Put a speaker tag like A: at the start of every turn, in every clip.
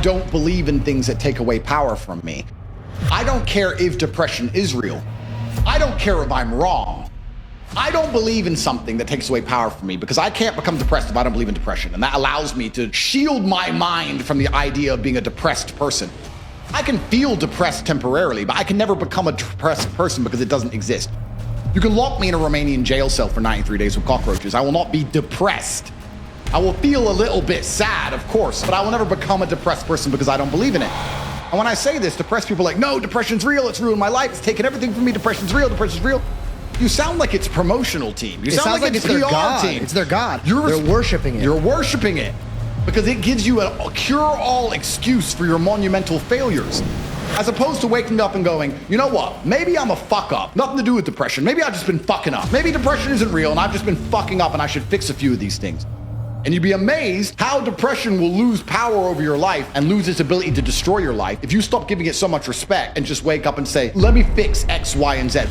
A: don't believe in things that take away power from me. I don't care if depression is real. I don't care if I'm wrong. I don't believe in something that takes away power from me because I can't become depressed if I don't believe in depression. And that allows me to shield my mind from the idea of being a depressed person. I can feel depressed temporarily, but I can never become a depressed person because it doesn't exist. You can lock me in a Romanian jail cell for 93 days with cockroaches. I will not be depressed. I will feel a little bit sad, of course, but I will never become a depressed person because I don't believe in it. And when I say this, depressed people are like, no, depression's real, it's ruined my life, it's taken everything from me, depression's real, depression's real. You sound like it's a promotional team. You sound like it's
B: their
A: PR
B: god.
A: team.
B: It's their god. They're worshiping it.
A: You're worshiping it because it gives you a cure-all excuse for your monumental failures. As opposed to waking up and going, you know what? Maybe I'm a fuck up. Nothing to do with depression. Maybe I've just been fucking up. Maybe depression isn't real and I've just been fucking up and I should fix a few of these things. And you'd be amazed how depression will lose power over your life and lose its ability to destroy your life if you stop giving it so much respect and just wake up and say, let me fix X, Y, and Z.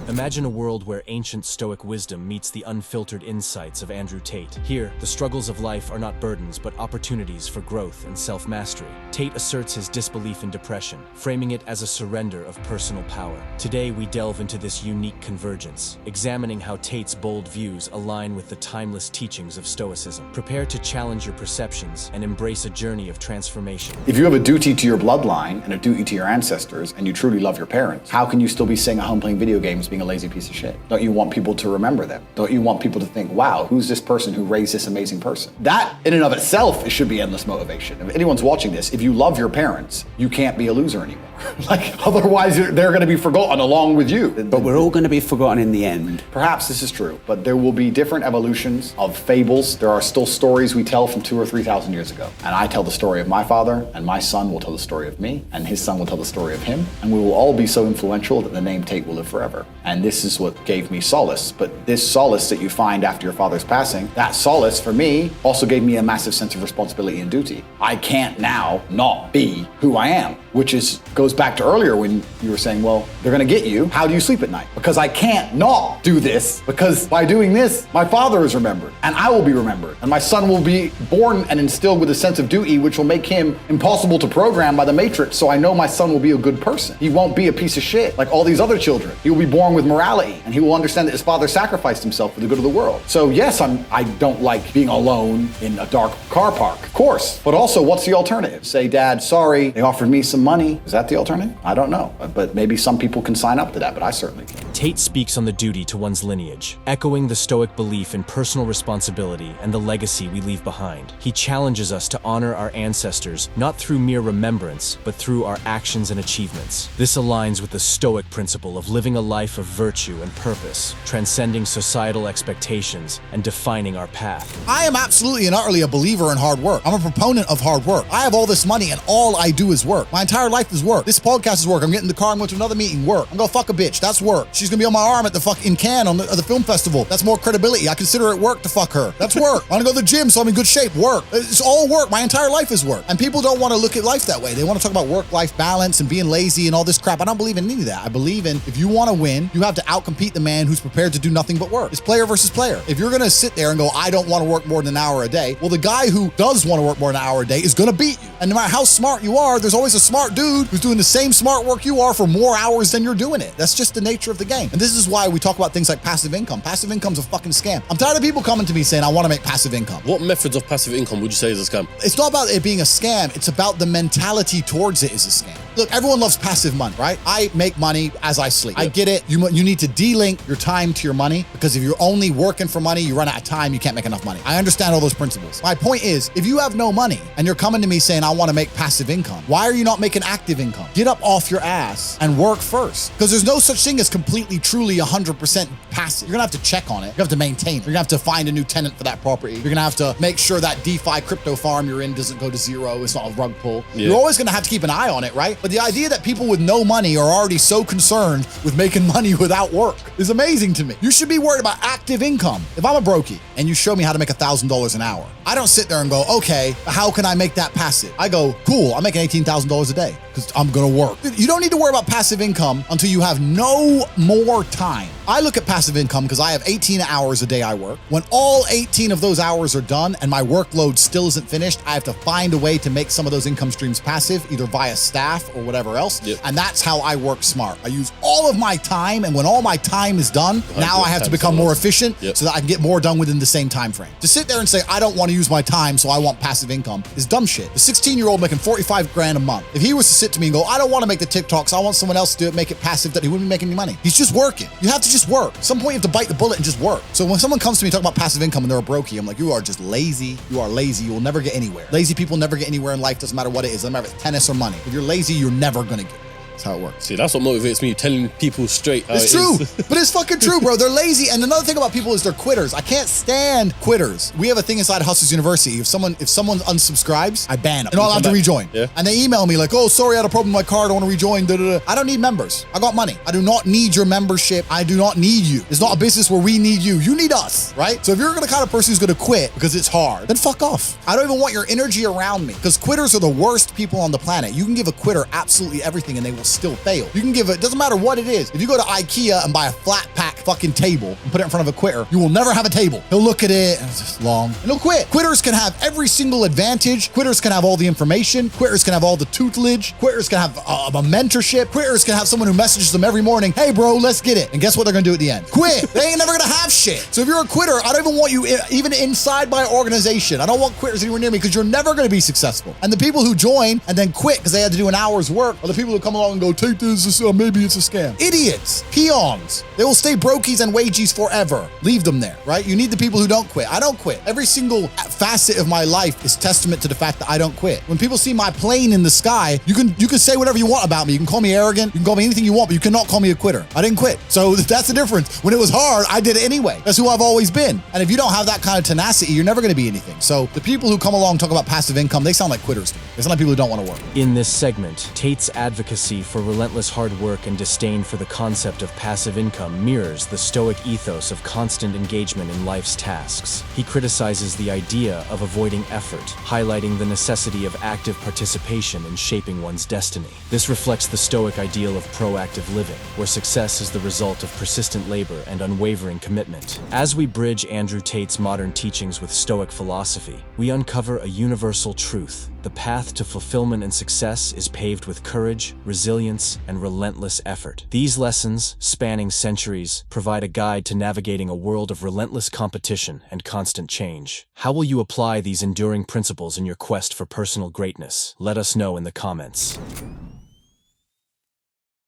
C: Imagine a world where ancient Stoic wisdom meets the unfiltered insights of Andrew Tate. Here, the struggles of life are not burdens, but opportunities for growth and self-mastery. Tate asserts his disbelief in depression, framing it as a surrender of personal power. Today, we delve into this unique convergence, examining how Tate's bold views align with the timeless teachings of Stoicism. Prepare to challenge your perceptions and embrace a journey of transformation.
A: If you have a duty to your bloodline and a duty to your ancestors, and you truly love your parents, how can you still be sitting at home playing video games being a lazy piece of shit? Don't you want people to remember them? Don't you want people to think, wow, who's this person who raised this amazing person? That in and of itself, it should be endless motivation. If anyone's watching this, if you love your parents, you can't be a loser anymore. Like, otherwise they're going to be forgotten along with you.
D: But we're all going to be forgotten in the end.
A: Perhaps this is true, but there will be different evolutions of fables. There are still stories we tell from 2,000 or 3,000 years ago. And I tell the story of my father, and my son will tell the story of me, and his son will tell the story of him. And we will all be so influential that the name Tate will live forever. And this is what gave me solace. But this solace that you find after your father's passing, that solace for me also gave me a massive sense of responsibility and duty. I can't now not be who I am, which goes back to earlier when you were saying, well, they're gonna get you. How do you sleep at night? Because I can't not do this, because by doing this, my father is remembered and I will be remembered. And my son will be born and instilled with a sense of duty, which will make him impossible to program by the matrix. So I know my son will be a good person. He won't be a piece of shit like all these other children. He will be born with morality and he will understand that his father sacrificed himself for the good of the world. So yes, I don't like being alone in a dark car park, of course, but also what's the alternative? Say, Dad, sorry, they offered me some money. Is that the alternative? I don't know, but maybe some people can sign up to that, but I certainly can't.
C: Tate speaks on the duty to one's lineage, echoing the Stoic belief in personal responsibility and the legacy we leave behind. He challenges us to honor our ancestors, not through mere remembrance, but through our actions and achievements. This aligns with the Stoic principle of living a life of virtue and purpose, transcending societal expectations and defining our path.
B: I am absolutely and utterly a believer in hard work. I'm a proponent of hard work. I have all this money and all I do is work. My entire life is work. This podcast is work. I'm getting in the car, I'm going to another meeting, work. I'm gonna fuck a bitch, that's work. She's gonna be on my arm at the fucking Cannes on the film festival. That's more credibility. I consider it work to fuck her. That's work. I'm gonna go to the gym so I'm in good shape, work. It's all work. My entire life is work. And people don't want to look at life that way. They want to talk about work-life balance and being lazy and all this crap. I don't believe in any of that. I believe in, if you want to win, you have to outcompete the man who's prepared to do nothing but work. It's player versus player. If you're gonna sit there and go, I don't want to work more than an hour a day, well, the guy who does want to work more than an hour a day is gonna beat you. And no matter how smart you are, there's always a smart dude who's doing the same smart work you are for more hours than you're doing it. That's just the nature of the game. And this is why we talk about things like passive income. Passive income's a fucking scam. I'm tired of people coming to me saying, I want to make passive income.
E: What methods of passive income would you say is a scam?
B: It's not about it being a scam. It's about the mentality towards it is a scam. Look, everyone loves passive money, right? I make money as I sleep. I get it. You need to de-link your time to your money, because if you're only working for money, you run out of time, you can't make enough money. I understand all those principles. My point is, if you have no money and you're coming to me saying, I want to make passive income, why are you not making active income? Get up off your ass and work first. Because there's no such thing as completely, truly 100% passive. You're gonna have to check on it. You have to maintain it. You're gonna have to find a new tenant for that property. You're gonna have to make sure that DeFi crypto farm you're in doesn't go to zero. It's not a rug pull. Yeah. You're always gonna have to keep an eye on it, right? But the idea that people with no money are already so concerned with making money without work is amazing to me. You should be worried about active income. If I'm a brokey and you show me how to make $1,000 an hour, I don't sit there and go, okay, how can I make that passive? I go, cool, I'm making $18,000 a day because I'm gonna work. You don't need to worry about passive income until you have no more time. I look at passive income because I have 18 hours a day I work. When all 18 of those hours are done and my workload still isn't finished, I have to find a way to make some of those income streams passive, either via staff or whatever else.
E: Yep.
B: And that's how I work smart. I use all of my time, and when all my time is done, now I have to become more efficient so that I can get more done within the same time frame. To sit there and say, I don't want to use my time, so I want passive income is dumb shit. The 16-year-old making 45 grand a month, if he was to sit to me and go, I don't want to make the TikToks, I want someone else to do it, make it passive, that he wouldn't be making any money. He's just working. You have to just work. At some point, you have to bite the bullet and just work. So when someone comes to me talking about passive income and they're a brokey, I'm like, you are just lazy. You are lazy. You will never get anywhere. Lazy people never get anywhere in life. Doesn't matter what it is. Doesn't matter if it's tennis or money. If you're lazy, you're never going to get it. That's how it works.
E: See, that's what motivates me, telling people straight how
B: It's
E: it
B: true,
E: is.
B: but it's fucking true, bro. They're lazy. And another thing about people is they're quitters. I can't stand quitters. We have a thing inside Hustlers University. If someone unsubscribes, I ban them. They're not allowed to rejoin.
E: Yeah.
B: And they email me like, oh, sorry, I had a problem with my card. I want to rejoin. Da, da, da. I don't need members. I got money. I do not need your membership. I do not need you. It's not a business where we need you. You need us, right? So if you're the kind of person who's going to quit because it's hard, then fuck off. I don't even want your energy around me, because quitters are the worst people on the planet. You can give a quitter absolutely everything and they will still fail. You can give it, doesn't matter what it is. If you go to IKEA and buy a flat pack fucking table and put it in front of a quitter, you will never have a table. He'll look at it and it's just long and he'll quit. Quitters can have every single advantage. Quitters can have all the information. Quitters can have all the tutelage. Quitters can have a mentorship. Quitters can have someone who messages them every morning, hey bro, let's get it. And guess what they're gonna do at the end? Quit. They ain't never gonna have shit. So if you're a quitter, I don't even want you even inside my organization. I don't want quitters anywhere near me, because you're never gonna be successful. And the people who join and then quit because they had to do an hour's work are the people who come along and go, take this, maybe it's a scam. Idiots, peons. They will stay brokies and wagies forever. Leave them there, right? You need the people who don't quit. I don't quit. Every single facet of my life is testament to the fact that I don't quit. When people see my plane in the sky, you can say whatever you want about me. You can call me arrogant. You can call me anything you want, but you cannot call me a quitter. I didn't quit. So that's the difference. When it was hard, I did it anyway. That's who I've always been. And if you don't have that kind of tenacity, you're never going to be anything. So the people who come along talk about passive income, they sound like quitters to me. They sound like people who don't want to work.
C: In this segment, Tate's advocacy for relentless hard work and disdain for the concept of passive income mirrors the Stoic ethos of constant engagement in life's tasks. He criticizes the idea of avoiding effort, highlighting the necessity of active participation in shaping one's destiny. This reflects the Stoic ideal of proactive living, where success is the result of persistent labor and unwavering commitment. As we bridge Andrew Tate's modern teachings with Stoic philosophy, we uncover a universal truth. The path to fulfillment and success is paved with courage, resilience, and relentless effort. These lessons, spanning centuries, provide a guide to navigating a world of relentless competition and constant change. How will you apply these enduring principles in your quest for personal greatness? Let us know in the comments.